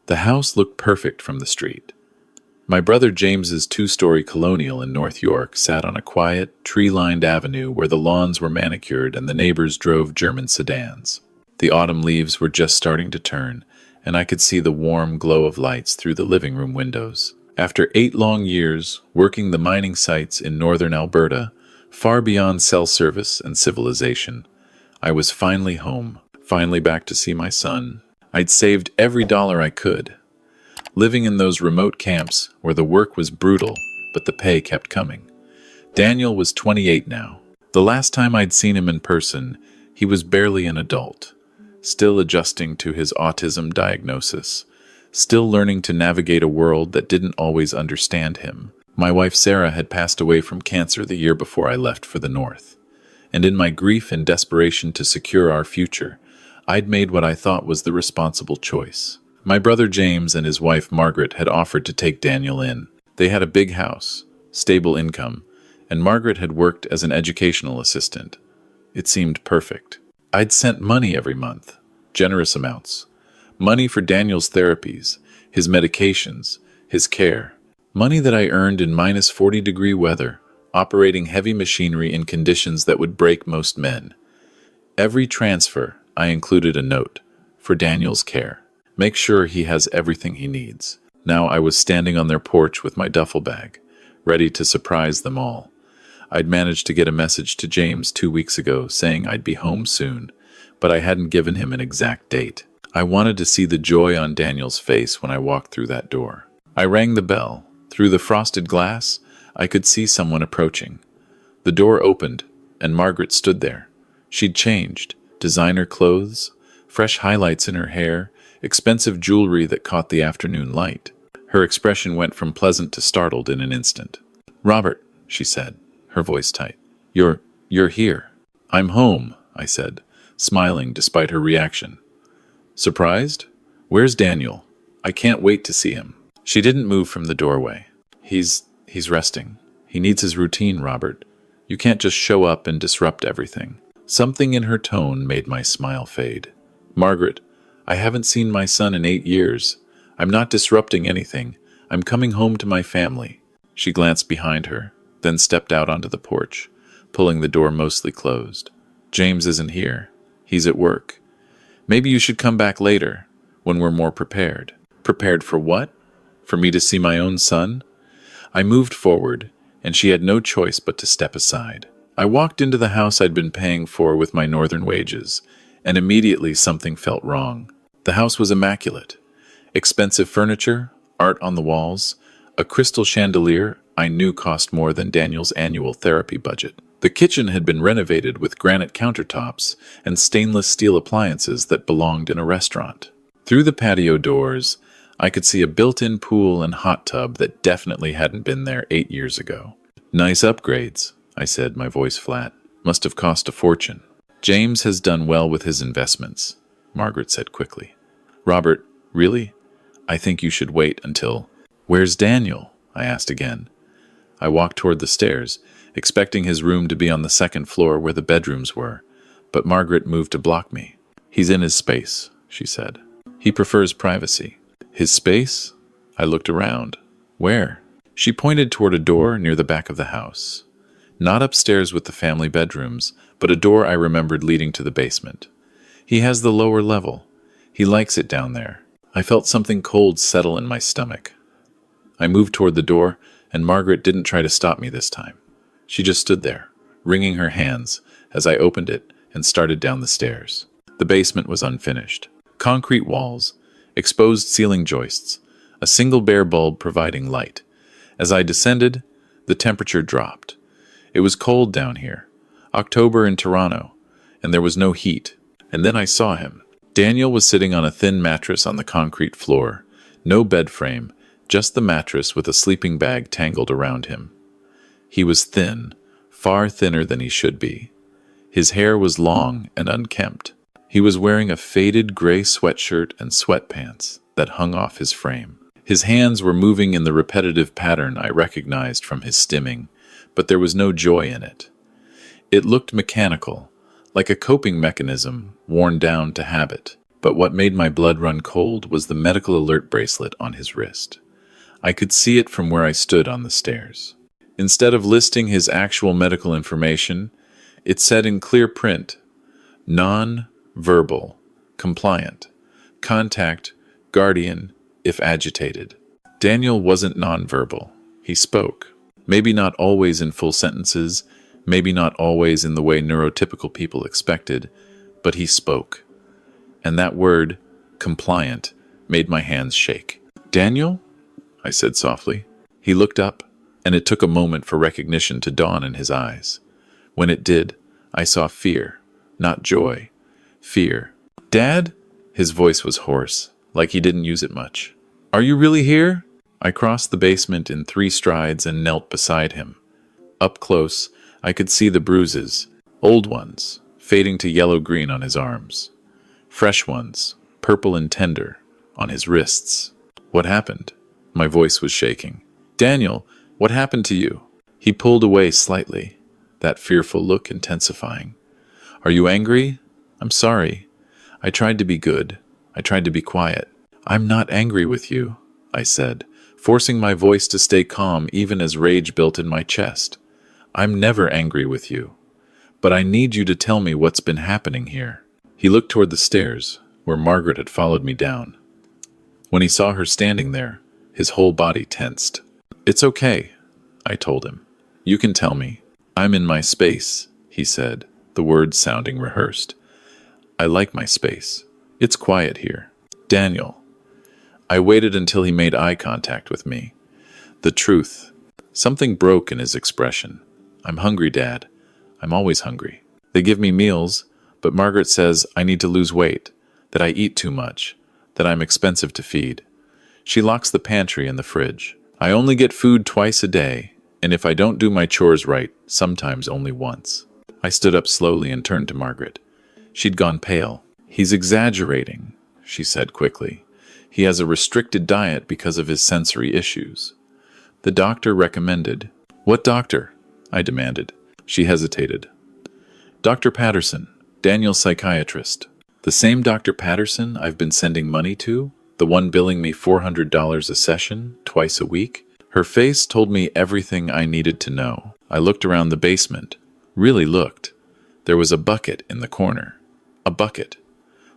The house looked perfect from the street. My brother James's two-story colonial in North York sat on a quiet, tree-lined avenue where the lawns were manicured and the neighbors drove German sedans. The autumn leaves were just starting to turn, and I could see the warm glow of lights through the living room windows. After 8 long years working the mining sites in northern Alberta, far beyond cell service and civilization, I was finally home, finally back to see my son. I'd saved every dollar I could, living in those remote camps where the work was brutal, but the pay kept coming. Daniel was 28 now. The last time I'd seen him in person, he was barely an adult, still adjusting to his autism diagnosis, still learning to navigate a world that didn't always understand him. My wife Sarah had passed away from cancer the year before I left for the North, and in my grief and desperation to secure our future, I'd made what I thought was the responsible choice. My brother James and his wife Margaret had offered to take Daniel in. They had a big house, stable income, and Margaret had worked as an educational assistant. It seemed perfect. I'd sent money every month, generous amounts. Money for Daniel's therapies, his medications, his care. Money that I earned in minus 40-degree weather, operating heavy machinery in conditions that would break most men. Every transfer, I included a note for Daniel's care. Make sure he has everything he needs. Now I was standing on their porch with my duffel bag, ready to surprise them all. I'd managed to get a message to James 2 weeks ago saying I'd be home soon, but I hadn't given him an exact date. I wanted to see the joy on Daniel's face when I walked through that door. I rang the bell. Through the frosted glass, I could see someone approaching. The door opened, and Margaret stood there. She'd changed. Designer clothes, fresh highlights in her hair, expensive jewelry that caught the afternoon light. Her expression went from pleasant to startled in an instant. "Robert," she said, her voice tight. You're here." "I'm home," I said, smiling despite her reaction. "Surprised? Where's Daniel? I can't wait to see him." She didn't move from the doorway. He's resting. He needs his routine, Robert. You can't just show up and disrupt everything." Something in her tone made my smile fade. "Margaret, I haven't seen my son in 8 years. I'm not disrupting anything. I'm coming home to my family." She glanced behind her, then stepped out onto the porch, pulling the door mostly closed. "James isn't here. He's at work. Maybe you should come back later, when we're more prepared." "Prepared for what? For me to see my own son?" I moved forward, and she had no choice but to step aside. I walked into the house I'd been paying for with my northern wages, and immediately something felt wrong. The house was immaculate. Expensive furniture, art on the walls, a crystal chandelier I knew cost more than Daniel's annual therapy budget. The kitchen had been renovated with granite countertops and stainless steel appliances that belonged in a restaurant. Through the patio doors, I could see a built-in pool and hot tub that definitely hadn't been there 8 years ago. "Nice upgrades," I said, my voice flat. "Must have cost a fortune." "James has done well with his investments," Margaret said quickly. "Robert, really? I think you should wait until—" "Where's Daniel?" I asked again. I walked toward the stairs, expecting his room to be on the second floor where the bedrooms were, but Margaret moved to block me. "He's in his space," she said. "He prefers privacy." "His space?" I looked around. "Where?" She pointed toward a door near the back of the house. Not upstairs with the family bedrooms, but a door I remembered leading to the basement. "He has the lower level. He likes it down there." I felt something cold settle in my stomach. I moved toward the door, and Margaret didn't try to stop me this time. She just stood there, wringing her hands, as I opened it and started down the stairs. The basement was unfinished. Concrete walls, exposed ceiling joists, a single bare bulb providing light. As I descended, the temperature dropped. It was cold down here, October in Toronto, and there was no heat. And then I saw him. Daniel was sitting on a thin mattress on the concrete floor. No bed frame, just the mattress with a sleeping bag tangled around him. He was thin, far thinner than he should be. His hair was long and unkempt. He was wearing a faded gray sweatshirt and sweatpants that hung off his frame. His hands were moving in the repetitive pattern I recognized from his stimming, but there was no joy in it. It looked mechanical, like a coping mechanism worn down to habit. But what made my blood run cold was the medical alert bracelet on his wrist. I could see it from where I stood on the stairs. Instead of listing his actual medical information, it said in clear print, non-verbal, compliant, contact, guardian, if agitated. Daniel wasn't nonverbal. He spoke. Maybe not always in full sentences, maybe not always in the way neurotypical people expected, but he spoke. And that word, compliant, made my hands shake. "Daniel?" I said softly. He looked up, and it took a moment for recognition to dawn in his eyes. When it did, I saw fear, not joy. Fear. "Dad?" His voice was hoarse, like he didn't use it much. "Are you really here?" I crossed the basement in 3 strides and knelt beside him. Up close, I could see the bruises, old ones, fading to yellow-green on his arms. Fresh ones, purple and tender, on his wrists. "What happened?" My voice was shaking. "Daniel, what happened to you?" He pulled away slightly, that fearful look intensifying. "Are you angry?" "I'm sorry. I tried to be good. I tried to be quiet." "I'm not angry with you," I said, forcing my voice to stay calm even as rage built in my chest. "I'm never angry with you. But I need you to tell me what's been happening here." He looked toward the stairs, where Margaret had followed me down. When he saw her standing there, his whole body tensed. "It's okay," I told him. "You can tell me. I'm in my space," he said, the words sounding rehearsed. "I like my space. It's quiet here." "Daniel." I waited until he made eye contact with me. The truth. Something broke in his expression. "I'm hungry, Dad. I'm always hungry. They give me meals, but Margaret says I need to lose weight, that I eat too much, that I'm expensive to feed. She locks the pantry and the fridge. I only get food twice a day, and if I don't do my chores right, sometimes only once." I stood up slowly and turned to Margaret. She'd gone pale. "He's exaggerating," she said quickly. "He has a restricted diet because of his sensory issues. The doctor recommended." "What doctor?" I demanded. She hesitated. "Dr. Patterson, Daniel's psychiatrist." "The same Dr. Patterson I've been sending money to? The one billing me $400 a session, twice a week?" Her face told me everything I needed to know. I looked around the basement. Really looked. There was a bucket in the corner. A bucket.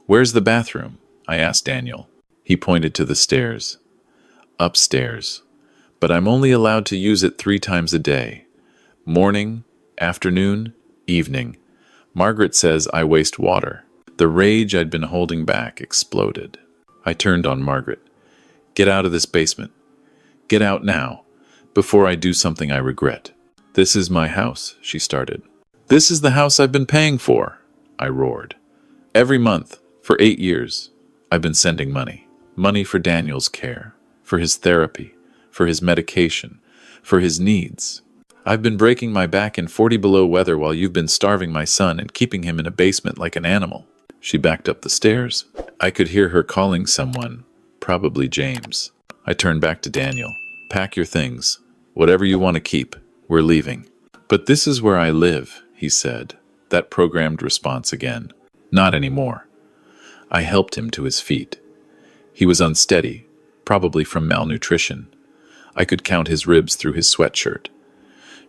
"Where's the bathroom?" I asked Daniel. He pointed to the stairs. "Upstairs. But I'm only allowed to use it 3 times a day. Morning, afternoon, evening. Margaret says I waste water." The rage I'd been holding back exploded. I turned on Margaret. "Get out of this basement. Get out now, before I do something I regret." "This is my house," she started. "This is the house I've been paying for," I roared. "Every month, for 8 years, I've been sending money. Money for Daniel's care, for his therapy, for his medication, for his needs. I've been breaking my back in 40 below weather while you've been starving my son and keeping him in a basement like an animal." She backed up the stairs. I could hear her calling someone, probably James. I turned back to Daniel. "Pack your things. Whatever you want to keep. We're leaving." "But this is where I live," he said, that programmed response again. "Not anymore." I helped him to his feet. He was unsteady, probably from malnutrition. I could count his ribs through his sweatshirt.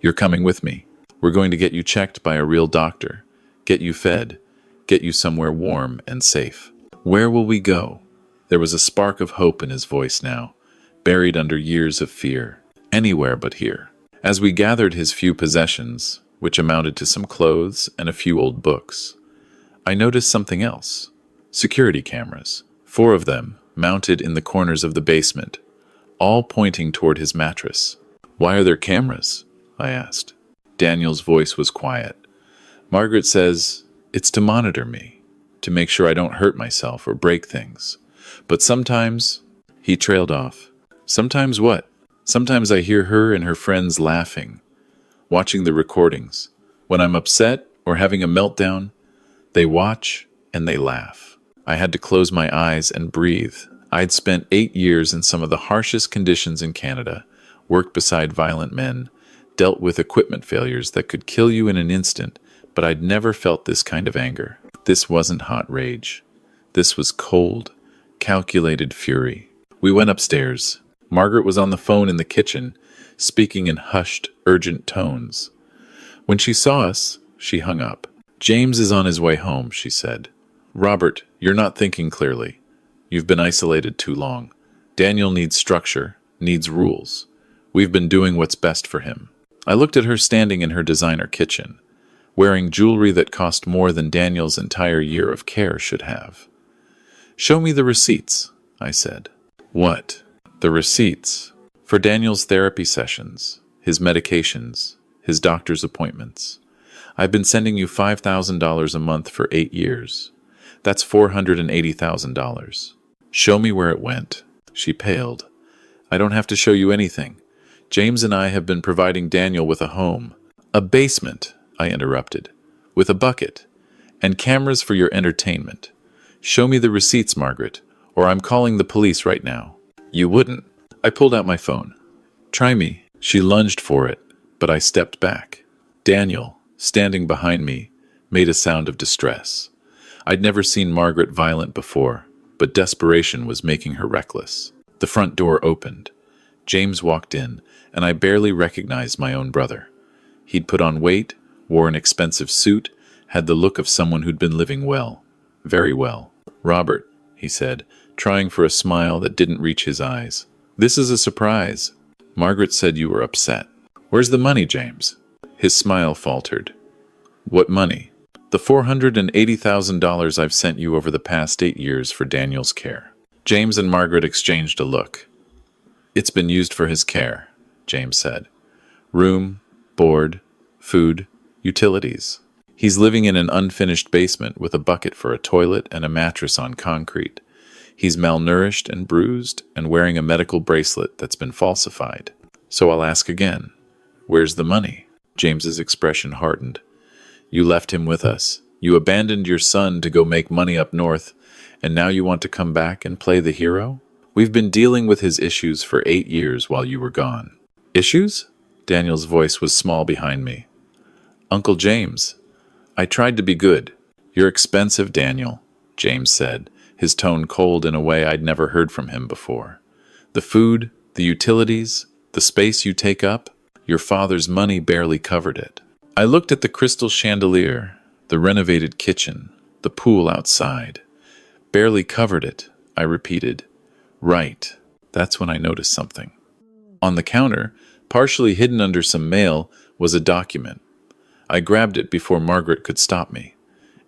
"You're coming with me. We're going to get you checked by a real doctor, get you fed, get you somewhere warm and safe." "Where will we go?" There was a spark of hope in his voice now, buried under years of fear. "Anywhere but here." As we gathered his few possessions, which amounted to some clothes and a few old books, I noticed something else. Security cameras. 4 of them, mounted in the corners of the basement, all pointing toward his mattress. "Why are there cameras?" I asked. Daniel's voice was quiet. "Margaret says it's to monitor me, to make sure I don't hurt myself or break things. But sometimes," he trailed off. "Sometimes what?" "Sometimes I hear her and her friends laughing, watching the recordings. When I'm upset or having a meltdown, they watch and they laugh." I had to close my eyes and breathe. I'd spent 8 years in some of the harshest conditions in Canada, worked beside violent men, dealt with equipment failures that could kill you in an instant, but I'd never felt this kind of anger. This wasn't hot rage. This was cold, calculated fury. We went upstairs. Margaret was on the phone in the kitchen, speaking in hushed, urgent tones. When she saw us, she hung up. "James is on his way home," she said. "Robert, you're not thinking clearly. You've been isolated too long. Daniel needs structure, needs rules. We've been doing what's best for him." I looked at her standing in her designer kitchen, wearing jewelry that cost more than Daniel's entire year of care should have. "Show me the receipts," I said. "What?" "The receipts. For Daniel's therapy sessions, his medications, his doctor's appointments. I've been sending you $5,000 a month for 8 years. That's $480,000. Show me where it went." She paled. "I don't have to show you anything. James and I have been providing Daniel with a home." "A basement," I interrupted, "with a bucket, and cameras for your entertainment. Show me the receipts, Margaret, or I'm calling the police right now." "You wouldn't." I pulled out my phone. "Try me." She lunged for it, but I stepped back. Daniel, standing behind me, made a sound of distress. I'd never seen Margaret violent before, but desperation was making her reckless. The front door opened. James walked in, and I barely recognized my own brother. He'd put on weight, wore an expensive suit, had the look of someone who'd been living well, very well. "Robert," he said, trying for a smile that didn't reach his eyes. "This is a surprise. Margaret said you were upset. Where's the money, James?" His smile faltered. "What money?" "The $480,000 I've sent you over the past 8 years for Daniel's care." James and Margaret exchanged a look. "It's been used for his care," James said. "Room, board, food, utilities. He's living in an unfinished basement with a bucket for a toilet and a mattress on concrete. He's malnourished and bruised and wearing a medical bracelet that's been falsified. So I'll ask again, where's the money?" James's expression hardened. "You left him with us. You abandoned your son to go make money up north, and now you want to come back and play the hero? We've been dealing with his issues for 8 years while you were gone." "Issues?" Daniel's voice was small behind me. "Uncle James, I tried to be good." "You're expensive, Daniel," James said, his tone cold in a way I'd never heard from him before. "The food, the utilities, the space you take up, your father's money barely covered it." I looked at the crystal chandelier, the renovated kitchen, the pool outside. "Barely covered it," I repeated. "Right." That's when I noticed something. On the counter, partially hidden under some mail, was a document. I grabbed it before Margaret could stop me.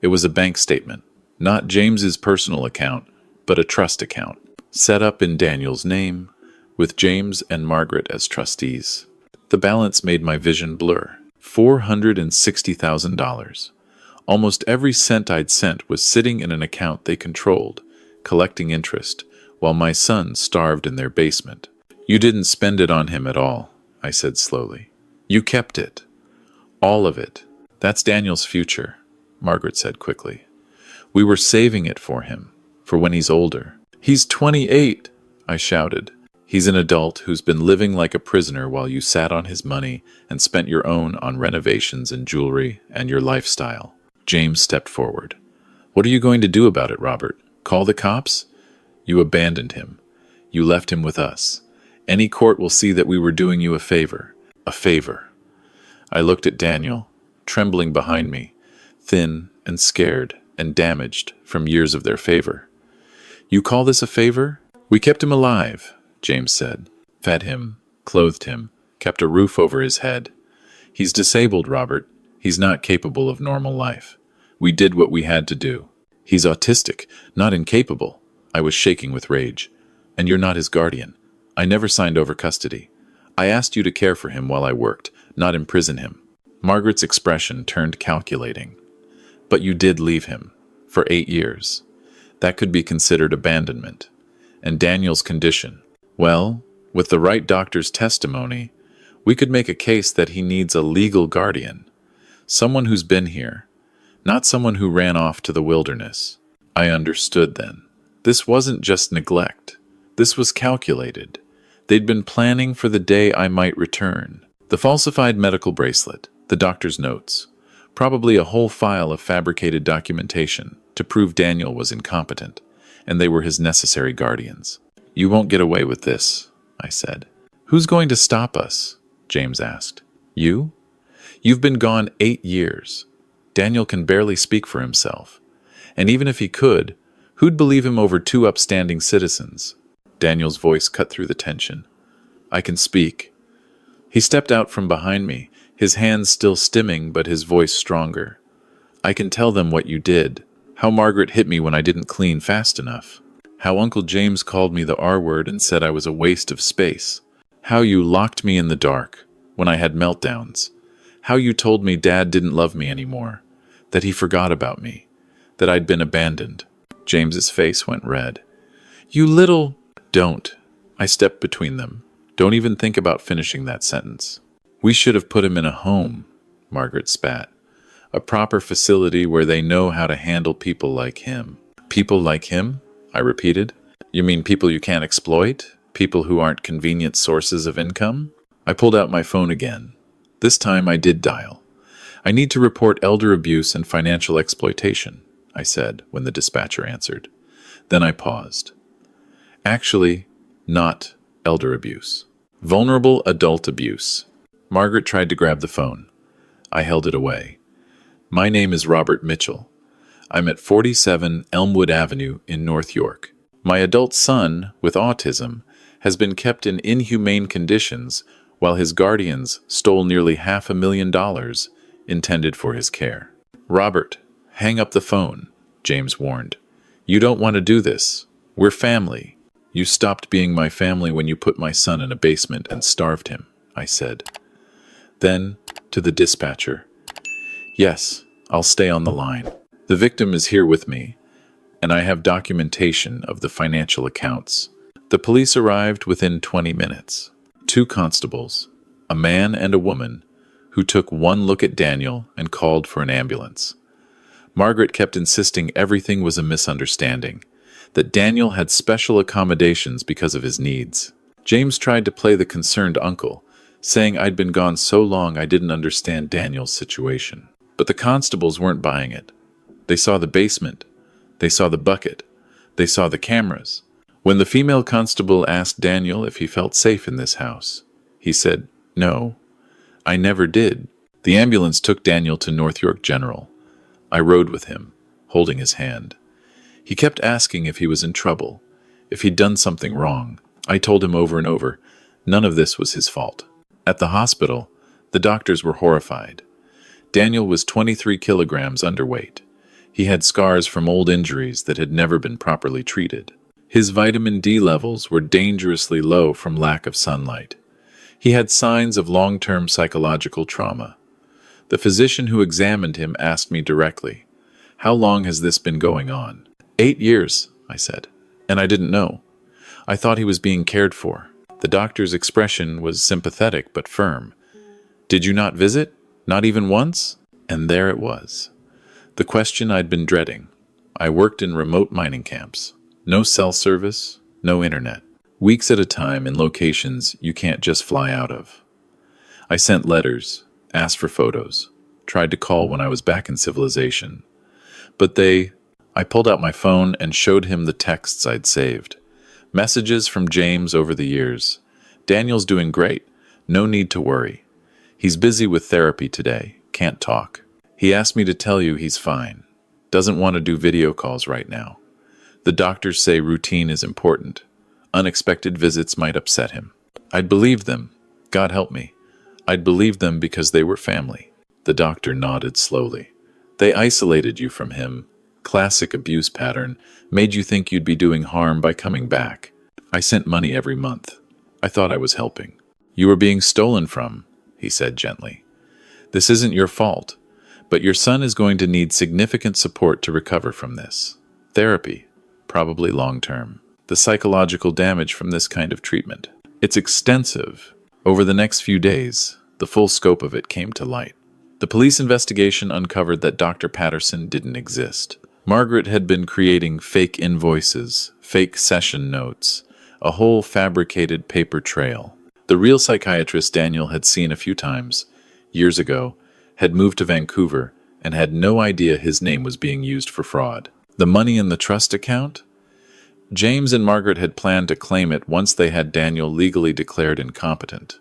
It was a bank statement, not James's personal account, but a trust account, set up in Daniel's name, with James and Margaret as trustees. The balance made my vision blur. $460,000. Almost every cent I'd sent was sitting in an account they controlled, collecting interest, while my son starved in their basement. "You didn't spend it on him at all," I said slowly. "You kept it. All of it. That's Daniel's future," Margaret said quickly. "We were saving it for him, for when he's older." "He's 28, I shouted. "He's an adult who's been living like a prisoner while you sat on his money and spent your own on renovations and jewelry and your lifestyle." James stepped forward. "What are you going to do about it, Robert? Call the cops?" "You abandoned him. You left him with us. Any court will see that we were doing you a favor. A favor." I looked at Daniel, trembling behind me, thin and scared and damaged from years of their favor. "You call this a favor? We kept him alive," James said. "Fed him, clothed him, kept a roof over his head. He's disabled, Robert. He's not capable of normal life. We did what we had to do. He's autistic, not incapable." I was shaking with rage. "And you're not his guardian. I never signed over custody. I asked you to care for him while I worked, not imprison him." Margaret's expression turned calculating. "But you did leave him. For 8 years. That could be considered abandonment. And Daniel's condition. Well, with the right doctor's testimony, we could make a case that he needs a legal guardian. Someone who's been here, not someone who ran off to the wilderness." I understood then. This wasn't just neglect. This was calculated. They'd been planning for the day I might return. The falsified medical bracelet, the doctor's notes, Probably a whole file of fabricated documentation to prove Daniel was incompetent, and they were his necessary guardians. "You won't get away with this," I said. "Who's going to stop us?" James asked. "You? You've been gone 8 years. Daniel can barely speak for himself. And even if he could, who'd believe him over 2 upstanding citizens?" Daniel's voice cut through the tension. "I can speak." He stepped out from behind me, his hands still stimming but his voice stronger. "I can tell them what you did, how Margaret hit me when I didn't clean fast enough, how Uncle James called me the R-word and said I was a waste of space, how you locked me in the dark when I had meltdowns, how you told me Dad didn't love me anymore, that he forgot about me, that I'd been abandoned." James's face went red. "You little—" "Don't." I stepped between them. "Don't even think about finishing that sentence. We should have put him in a home," Margaret spat. "A proper facility where they know how to handle people like him." "People like him?" I repeated. "You mean people you can't exploit? People who aren't convenient sources of income?" I pulled out my phone again. This time I did dial. "I need to report elder abuse and financial exploitation," I said when the dispatcher answered. Then I paused. "Actually, not elder abuse. Vulnerable adult abuse." Margaret tried to grab the phone. I held it away. "My name is Robert Mitchell. I'm at 47 Elmwood Avenue in North York. My adult son, with autism, has been kept in inhumane conditions while his guardians stole nearly $500,000 intended for his care." "Robert, hang up the phone," James warned. "You don't want to do this. We're family." "You stopped being my family when you put my son in a basement and starved him," I said. Then, to the dispatcher, "Yes, I'll stay on the line. The victim is here with me, and I have documentation of the financial accounts." The police arrived within 20 minutes. 2 constables, a man and a woman, who took one look at Daniel and called for an ambulance. Margaret kept insisting everything was a misunderstanding, that Daniel had special accommodations because of his needs. James tried to play the concerned uncle, saying I'd been gone so long I didn't understand Daniel's situation. But the constables weren't buying it. They saw the basement. They saw the bucket. They saw the cameras. When the female constable asked Daniel if he felt safe in this house, he said, "No, I never did." The ambulance took Daniel to North York General. I rode with him, holding his hand. He kept asking if he was in trouble, if he'd done something wrong. I told him over and over, none of this was his fault. At the hospital, the doctors were horrified. Daniel was 23 kilograms underweight. He had scars from old injuries that had never been properly treated. His vitamin D levels were dangerously low from lack of sunlight. He had signs of long-term psychological trauma. The physician who examined him asked me directly, "How long has this been going on?" 8 years, I said, and I didn't know. I thought he was being cared for. The doctor's expression was sympathetic but firm. "Did you not visit? Not even once?" And there it was. The question I'd been dreading. I worked in remote mining camps. No cell service, no internet. Weeks at a time in locations you can't just fly out of. I sent letters, asked for photos, tried to call when I was back in civilization. But I pulled out my phone and showed him the texts I'd saved. Messages from James over the years. "Daniel's doing great. No need to worry. He's busy with therapy today. Can't talk. He asked me to tell you he's fine. Doesn't want to do video calls right now. The doctors say routine is important. Unexpected visits might upset him." I'd believed them. God help me. I'd believed them because they were family. The doctor nodded slowly. "They isolated you from him. Classic abuse pattern. Made you think you'd be doing harm by coming back. I sent money every month. I thought I was helping." "You were being stolen from," he said gently. "This isn't your fault, but your son is going to need significant support to recover from this. Therapy, probably long-term. The psychological damage from this kind of treatment. It's extensive. Over the next few days, the full scope of it came to light. The police investigation uncovered that Dr. Patterson didn't exist. Margaret had been creating fake invoices, fake session notes, a whole fabricated paper trail. The real psychiatrist Daniel had seen a few times, years ago, had moved to Vancouver and had no idea his name was being used for fraud. The money in the trust account? James and Margaret had planned to claim it once they had Daniel legally declared incompetent.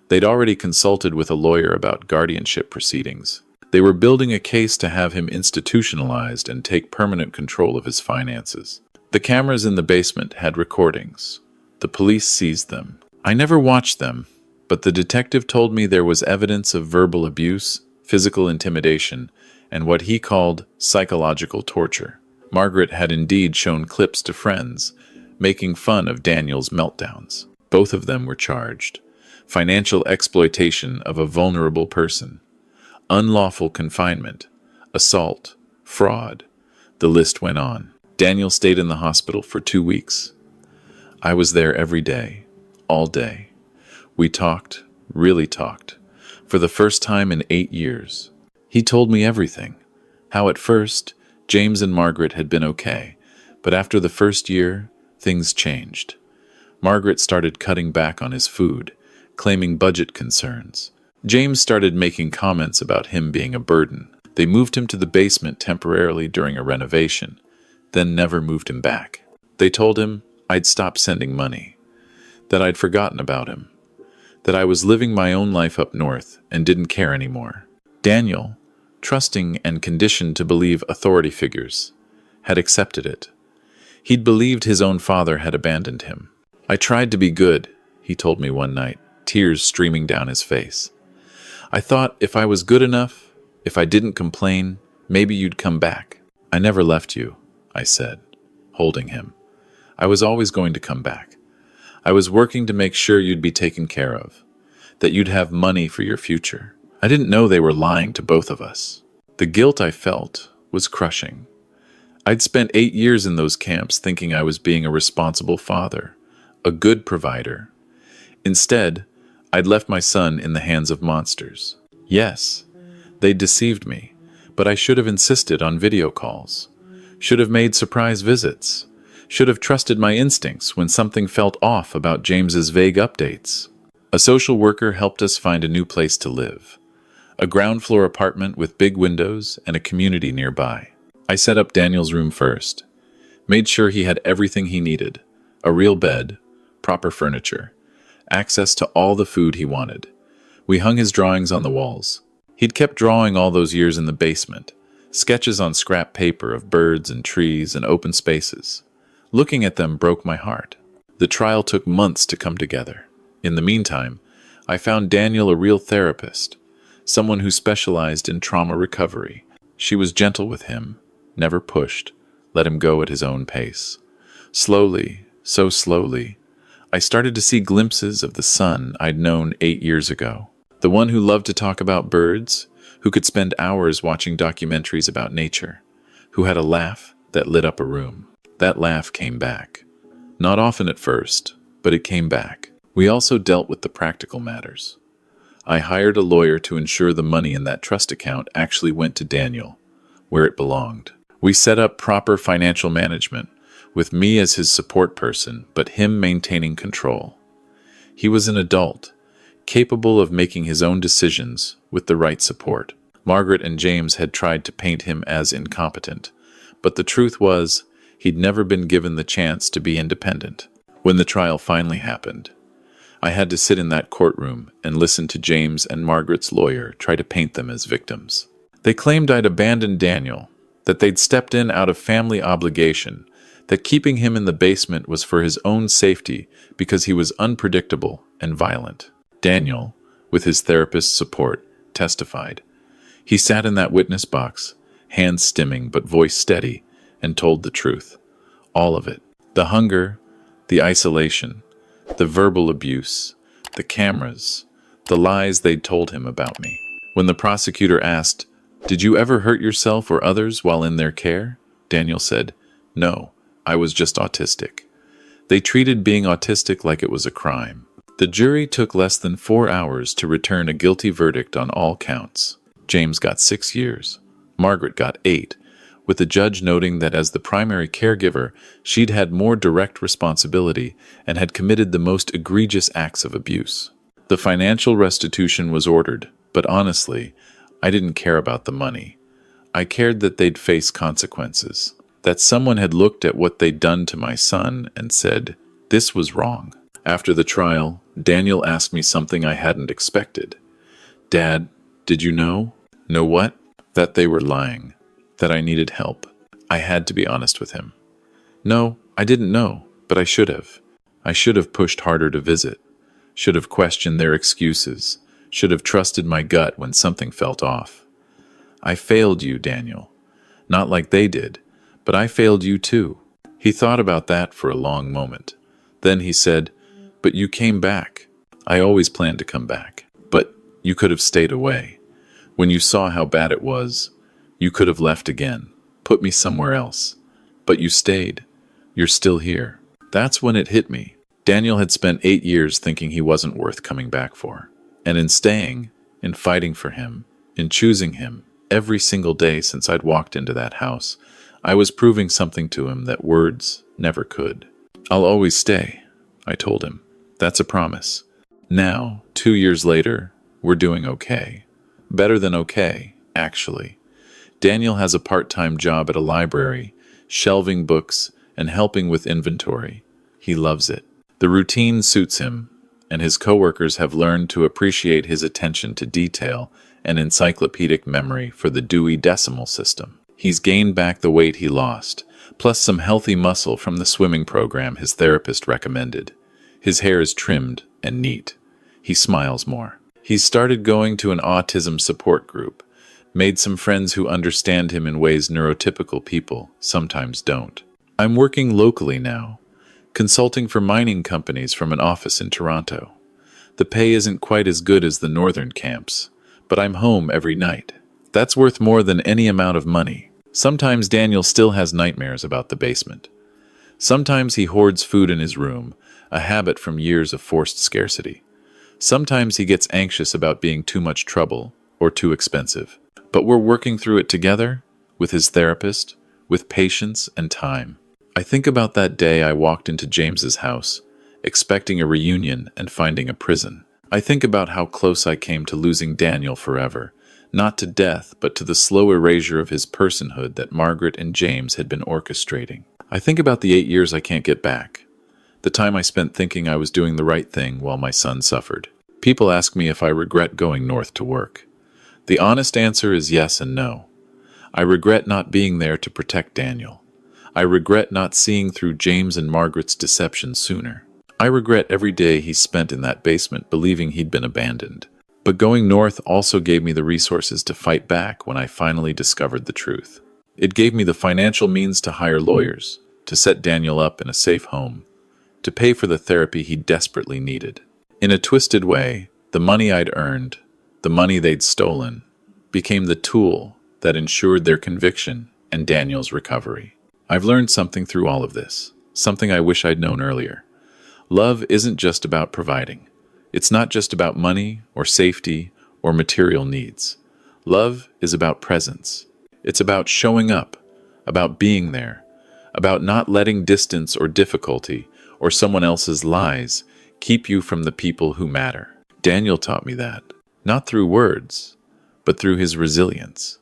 They'd already consulted with a lawyer about guardianship proceedings. They were building a case to have him institutionalized and take permanent control of his finances. The cameras in the basement had recordings. The police seized them. I never watched them, but the detective told me there was evidence of verbal abuse, physical intimidation, and what he called psychological torture. Margaret had indeed shown clips to friends, making fun of Daniel's meltdowns. Both of them were charged. Financial exploitation of a vulnerable person, unlawful confinement, assault, fraud. The list went on. Daniel stayed in the hospital for 2 weeks. I was there every day, all day. We talked, really talked, for the first time in 8 years. He told me everything. How at first, James and Margaret had been okay, but after the first year, things changed. Margaret started cutting back on his food, claiming budget concerns. James started making comments about him being a burden. They moved him to the basement temporarily during a renovation, then never moved him back. They told him I'd stopped sending money, that I'd forgotten about him, that I was living my own life up north and didn't care anymore. Daniel, trusting and conditioned to believe authority figures, had accepted it. He'd believed his own father had abandoned him. I tried to be good, he told me one night, tears streaming down his face. I thought if I was good enough, if I didn't complain, maybe you'd come back. I never left you, I said, holding him. I was always going to come back. I was working to make sure you'd be taken care of, that you'd have money for your future. I didn't know they were lying to both of us. The guilt I felt was crushing. I'd spent 8 years in those camps thinking I was being a responsible father, a good provider. Instead, I'd left my son in the hands of monsters. Yes, they deceived me, but I should have insisted on video calls, should have made surprise visits, should have trusted my instincts when something felt off about James's vague updates. A social worker helped us find a new place to live, a ground floor apartment with big windows and a community nearby. I set up Daniel's room first, made sure he had everything he needed, a real bed, proper furniture, access to all the food he wanted. We hung his drawings on the walls. He'd kept drawing all those years in the basement, sketches on scrap paper of birds and trees and open spaces. Looking at them broke my heart. The trial took months to come together. In the meantime, I found Daniel a real therapist, someone who specialized in trauma recovery. She was gentle with him, never pushed, let him go at his own pace. Slowly, so slowly, I started to see glimpses of the son I'd known 8 years ago. The one who loved to talk about birds, who could spend hours watching documentaries about nature, who had a laugh that lit up a room. That laugh came back. Not often at first, but it came back. We also dealt with the practical matters. I hired a lawyer to ensure the money in that trust account actually went to Daniel, where it belonged. We set up proper financial management, with me as his support person, but him maintaining control. He was an adult, capable of making his own decisions with the right support. Margaret and James had tried to paint him as incompetent, but the truth was, he'd never been given the chance to be independent. When the trial finally happened, I had to sit in that courtroom and listen to James and Margaret's lawyer try to paint them as victims. They claimed I'd abandoned Daniel, that they'd stepped in out of family obligation, that keeping him in the basement was for his own safety because he was unpredictable and violent. Daniel, with his therapist's support, testified. He sat in that witness box, hands stimming but voice steady, and told the truth. All of it. The hunger, the isolation, the verbal abuse, the cameras, the lies they'd told him about me. When the prosecutor asked, "Did you ever hurt yourself or others while in their care?" Daniel said, "No, I was just autistic." They treated being autistic like it was a crime. The jury took less than 4 hours to return a guilty verdict on all counts. James got 6 years. Margaret got 8, with the judge noting that as the primary caregiver, she'd had more direct responsibility and had committed the most egregious acts of abuse. The financial restitution was ordered, but honestly, I didn't care about the money. I cared that they'd face consequences, that someone had looked at what they'd done to my son and said, this was wrong. After the trial, Daniel asked me something I hadn't expected. Dad, did you know? Know what? That they were lying, that I needed help. I had to be honest with him. No, I didn't know, but I should have. I should have pushed harder to visit, should have questioned their excuses, should have trusted my gut when something felt off. I failed you, Daniel. Not like they did, but I failed you too. He thought about that for a long moment. Then he said, but you came back. I always planned to come back, but you could have stayed away. When you saw how bad it was, you could have left again, put me somewhere else. But you stayed. You're still here. That's when it hit me. Daniel had spent 8 years thinking he wasn't worth coming back for. And in staying, in fighting for him, in choosing him, every single day since I'd walked into that house, I was proving something to him that words never could. I'll always stay, I told him. That's a promise. Now, 2 years later, we're doing okay. Better than okay, actually. Daniel has a part-time job at a library, shelving books and helping with inventory. He loves it. The routine suits him, and his coworkers have learned to appreciate his attention to detail and encyclopedic memory for the Dewey Decimal System. He's gained back the weight he lost, plus some healthy muscle from the swimming program his therapist recommended. His hair is trimmed and neat. He smiles more. He's started going to an autism support group, made some friends who understand him in ways neurotypical people sometimes don't. I'm working locally now, consulting for mining companies from an office in Toronto. The pay isn't quite as good as the northern camps, but I'm home every night. That's worth more than any amount of money. Sometimes Daniel still has nightmares about the basement. Sometimes he hoards food in his room, a habit from years of forced scarcity. Sometimes he gets anxious about being too much trouble or too expensive. But we're working through it together, with his therapist, with patience and time. I think about that day I walked into James's house, expecting a reunion and finding a prison. I think about how close I came to losing Daniel forever, not to death, but to the slow erasure of his personhood that Margaret and James had been orchestrating. I think about the 8 years I can't get back, the time I spent thinking I was doing the right thing while my son suffered. People ask me if I regret going north to work. The honest answer is yes and no. I regret not being there to protect Daniel. I regret not seeing through James and Margaret's deception sooner. I regret every day he spent in that basement believing he'd been abandoned. But going north also gave me the resources to fight back when I finally discovered the truth. It gave me the financial means to hire lawyers, to set Daniel up in a safe home, to pay for the therapy he desperately needed. In a twisted way, the money I'd earned, the money they'd stolen, became the tool that ensured their conviction and Daniel's recovery. I've learned something through all of this, something I wish I'd known earlier. Love isn't just about providing. It's not just about money or safety or material needs. Love is about presence. It's about showing up, about being there, about not letting distance or difficulty or someone else's lies keep you from the people who matter. Daniel taught me that, not through words, but through his resilience,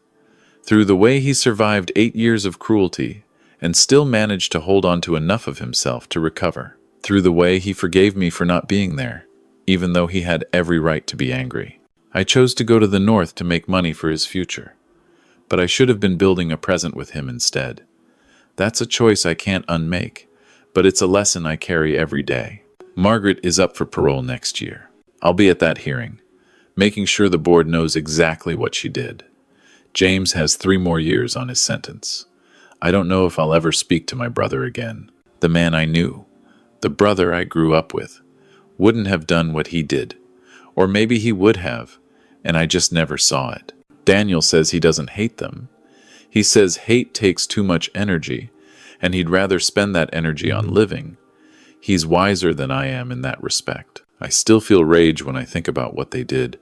through the way he survived 8 years of cruelty and still managed to hold on to enough of himself to recover, through the way he forgave me for not being there, even though he had every right to be angry. I chose to go to the north to make money for his future, but I should have been building a present with him instead. That's a choice I can't unmake, but it's a lesson I carry every day. Margaret is up for parole next year. I'll be at that hearing, making sure the board knows exactly what she did. James has 3 more years on his sentence. I don't know if I'll ever speak to my brother again. The man I knew, the brother I grew up with, wouldn't have done what he did. Or maybe he would have, and I just never saw it. Daniel says he doesn't hate them. He says hate takes too much energy, and he'd rather spend that energy on living. He's wiser than I am in that respect. I still feel rage when I think about what they did,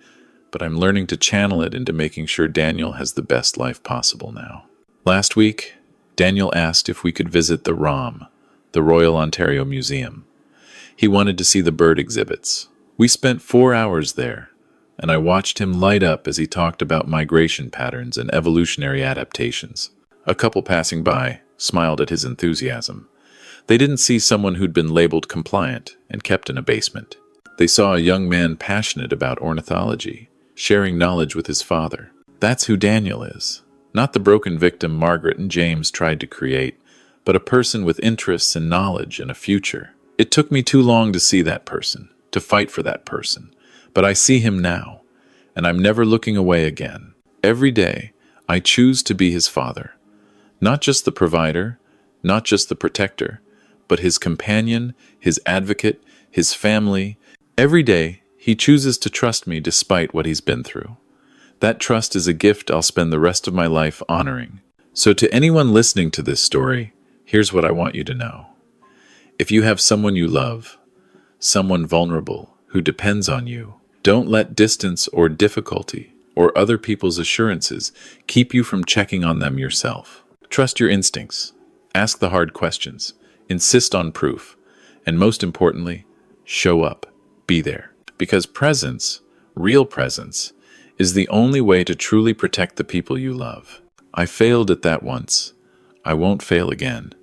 but I'm learning to channel it into making sure Daniel has the best life possible now. Last week, Daniel asked if we could visit the ROM, the Royal Ontario Museum. He wanted to see the bird exhibits. We spent 4 hours there, and I watched him light up as he talked about migration patterns and evolutionary adaptations. A couple passing by smiled at his enthusiasm. They didn't see someone who'd been labeled compliant and kept in a basement. They saw a young man passionate about ornithology, sharing knowledge with his father. That's who Daniel is. Not the broken victim Margaret and James tried to create, but a person with interests and knowledge and a future. It took me too long to see that person, to fight for that person, but I see him now, and I'm never looking away again. Every day, I choose to be his father. Not just the provider, not just the protector, but his companion, his advocate, his family. Every day, he chooses to trust me despite what he's been through. That trust is a gift I'll spend the rest of my life honoring. So to anyone listening to this story, here's what I want you to know. If you have someone you love, someone vulnerable who depends on you, don't let distance or difficulty or other people's assurances keep you from checking on them yourself. Trust your instincts, ask the hard questions, insist on proof, and most importantly, show up, be there. Because presence, real presence, is the only way to truly protect the people you love. I failed at that once. I won't fail again.